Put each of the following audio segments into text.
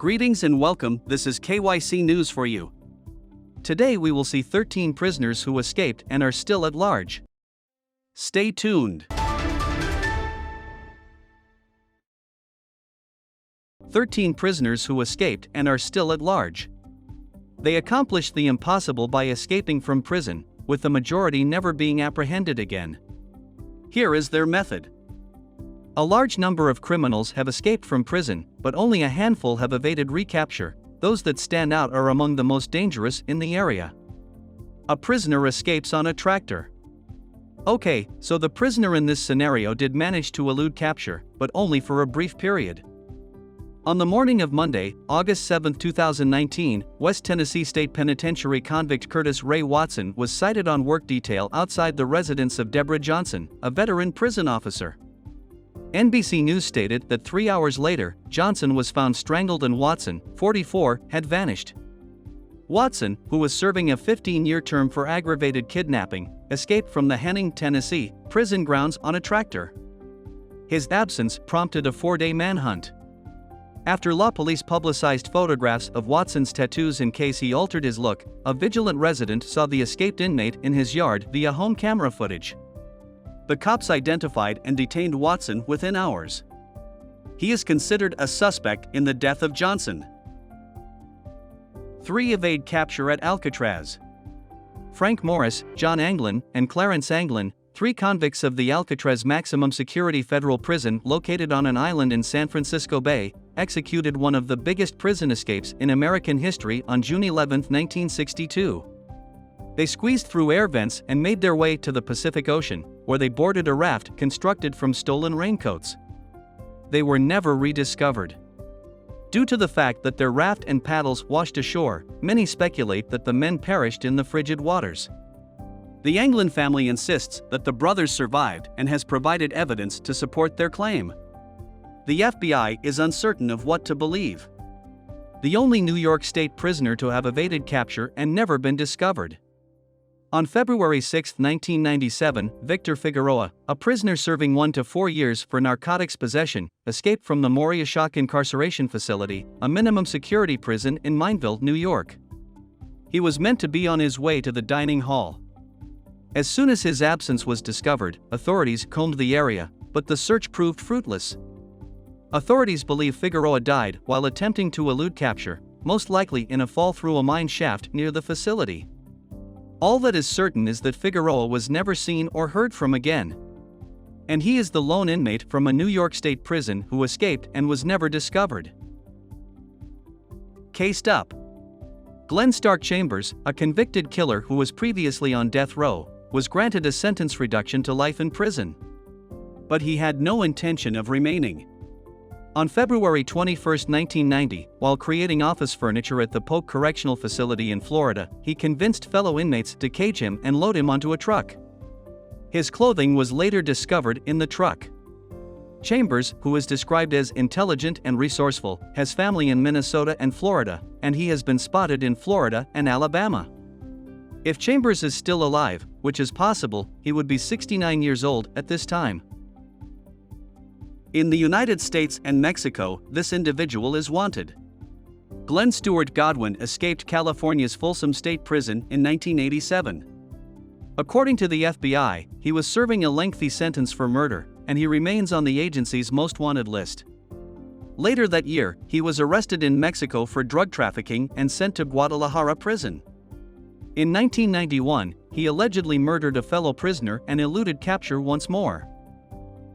Greetings and welcome, this is KYC News for you. Today we will see 13 prisoners who escaped and are still at large. Stay tuned. 13 prisoners who escaped and are still at large. They accomplished the impossible by escaping from prison, with the majority never being apprehended again. Here is their method. A large number of criminals have escaped from prison, but only a handful have evaded recapture. Those that stand out are among the most dangerous in the area. A prisoner escapes on a tractor. Okay, so the prisoner in this scenario did manage to elude capture, but only for a brief period. On the morning of Monday, August 7, 2019, West Tennessee State Penitentiary convict Curtis Ray Watson was cited on work detail outside the residence of Deborah Johnson, a veteran prison officer. NBC News stated that 3 hours later, Johnson was found strangled and Watson, 44, had vanished. Watson, who was serving a 15-year term for aggravated kidnapping, escaped from the Henning, Tennessee, prison grounds on a tractor. His absence prompted a 4-day manhunt. After law police publicized photographs of Watson's tattoos in case he altered his look, a vigilant resident saw the escaped inmate in his yard via home camera footage. The cops identified and detained Watson within hours. He is considered a suspect in the death of Johnson. 3 evade capture at Alcatraz. Frank Morris, John Anglin, and Clarence Anglin, 3 convicts of the Alcatraz maximum security federal prison located on an island in San Francisco Bay, executed one of the biggest prison escapes in American history on June 11, 1962. They squeezed through air vents and made their way to the Pacific Ocean, where they boarded a raft constructed from stolen raincoats. They were never rediscovered. Due to the fact that their raft and paddles washed ashore, many speculate that the men perished in the frigid waters. The Anglin family insists that the brothers survived and has provided evidence to support their claim. The FBI is uncertain of what to believe. The only New York State prisoner to have evaded capture and never been discovered. On February 6, 1997, Victor Figueroa, a prisoner serving 1 to 4 years for narcotics possession, escaped from the Moriah Shock Incarceration Facility, a minimum security prison in Mineville, New York. He was meant to be on his way to the dining hall. As soon as his absence was discovered, authorities combed the area, but the search proved fruitless. Authorities believe Figueroa died while attempting to elude capture, most likely in a fall through a mine shaft near the facility. All that is certain is that Figueroa was never seen or heard from again. And he is the lone inmate from a New York State prison who escaped and was never discovered. Cased up. Glenn Stark Chambers, a convicted killer who was previously on death row, was granted a sentence reduction to life in prison. But he had no intention of remaining. On February 21, 1990, while creating office furniture at the Polk Correctional Facility in Florida, he convinced fellow inmates to cage him and load him onto a truck. His clothing was later discovered in the truck. Chambers, who is described as intelligent and resourceful, has family in Minnesota and Florida, and he has been spotted in Florida and Alabama. If Chambers is still alive, which is possible, he would be 69 years old at this time. In the United States and Mexico, this individual is wanted. Glenn Stewart Godwin escaped California's Folsom State Prison in 1987. According to the FBI, he was serving a lengthy sentence for murder, and he remains on the agency's most wanted list. Later that year, he was arrested in Mexico for drug trafficking and sent to Guadalajara prison. In 1991, he allegedly murdered a fellow prisoner and eluded capture once more.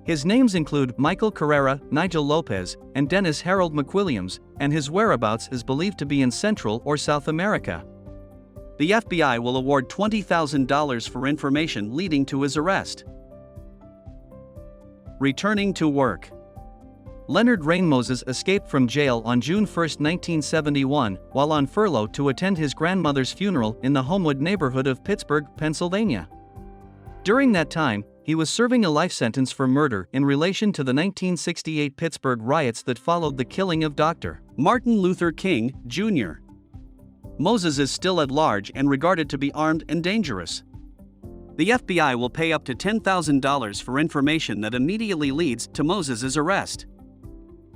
His names include Michael Carrera, Nigel Lopez, and Dennis Harold McWilliams, and his whereabouts is believed to be in Central or South America. The FBI will award $20,000 for information leading to his arrest. Returning to work. Leonard Rain Moses escaped from jail on June 1, 1971, while on furlough to attend his grandmother's funeral in the Homewood neighborhood of Pittsburgh, Pennsylvania. During that time, he was serving a life sentence for murder in relation to the 1968 Pittsburgh riots that followed the killing of Dr. Martin Luther King, Jr. Moses is still at large and regarded to be armed and dangerous. The FBI will pay up to $10,000 for information that immediately leads to Moses's arrest.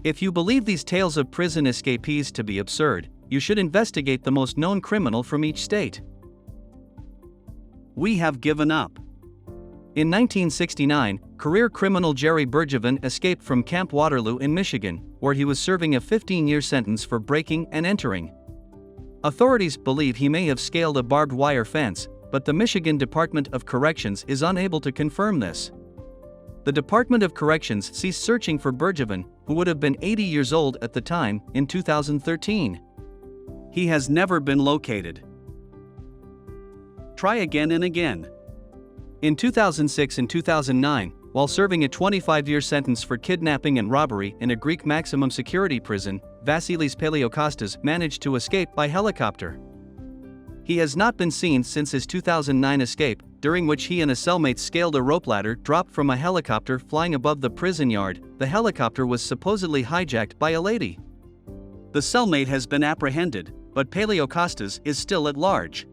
If you believe these tales of prison escapees to be absurd, you should investigate the most known criminal from each state. We have given up. In 1969, career criminal Jerry Bergevin escaped from Camp Waterloo in Michigan, where he was serving a 15-year sentence for breaking and entering. Authorities believe he may have scaled a barbed wire fence, but the Michigan Department of Corrections is unable to confirm this. The Department of Corrections ceased searching for Bergevin, who would have been 80 years old at the time, in 2013. He has never been located. Try again and again. In 2006 and 2009, while serving a 25-year sentence for kidnapping and robbery in a Greek maximum security prison, Vasilis Paleokostas managed to escape by helicopter. He has not been seen since his 2009 escape, during which he and a cellmate scaled a rope ladder dropped from a helicopter flying above the prison yard. The helicopter was supposedly hijacked by a lady. The cellmate has been apprehended, but Paleokostas is still at large.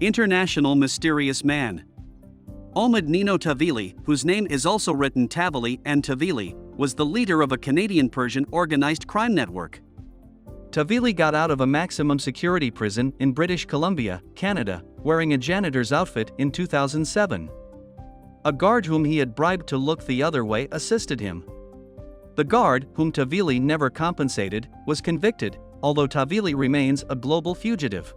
International mysterious man. Ahmed Nino Tavili, whose name is also written Tavili and Tavili, was the leader of a Canadian-Persian organized crime network. Tavili got out of a maximum security prison in British Columbia, Canada, wearing a janitor's outfit in 2007. A guard whom he had bribed to look the other way assisted him. The guard, whom Tavili never compensated, was convicted, although Tavili remains a global fugitive.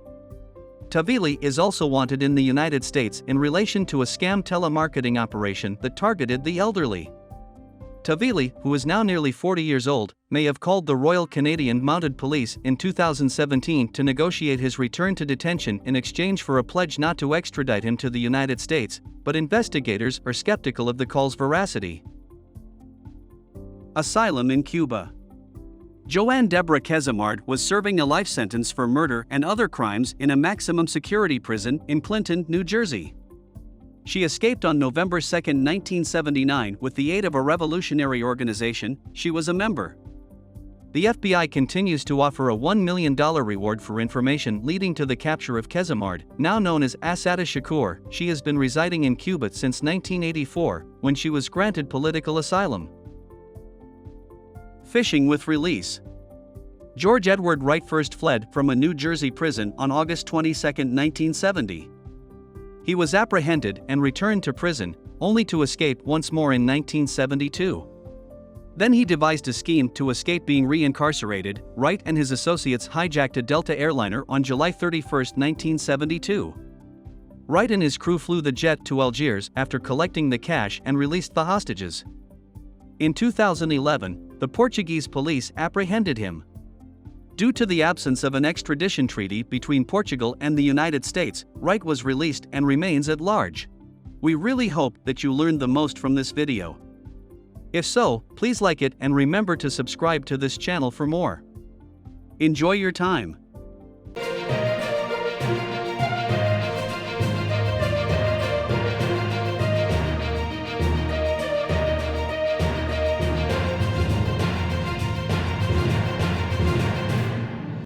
Tavili is also wanted in the United States in relation to a scam telemarketing operation that targeted the elderly. Tavili, who is now nearly 40 years old, may have called the Royal Canadian Mounted Police in 2017 to negotiate his return to detention in exchange for a pledge not to extradite him to the United States, but investigators are skeptical of the call's veracity. Asylum in Cuba. Joanne Deborah Kezamard was serving a life sentence for murder and other crimes in a maximum security prison in Clinton, New Jersey. She escaped on November 2, 1979 with the aid of a revolutionary organization she was a member. The FBI continues to offer a $1 million reward for information leading to the capture of Kezamard, now known as Asada Shakur. She has been residing in Cuba since 1984, when she was granted political asylum. Fishing with release. George Edward Wright first fled from a New Jersey prison on August 22, 1970. He was apprehended and returned to prison, only to escape once more in 1972. Then he devised a scheme to escape being reincarcerated. Wright and his associates hijacked a Delta airliner on July 31, 1972. Wright and his crew flew the jet to Algiers after collecting the cash and released the hostages. In 2011, the Portuguese police apprehended him. Due to the absence of an extradition treaty between Portugal and the United States, Wright was released and remains at large. We really hope that you learned the most from this video. If so, please like it and remember to subscribe to this channel for more. Enjoy your time.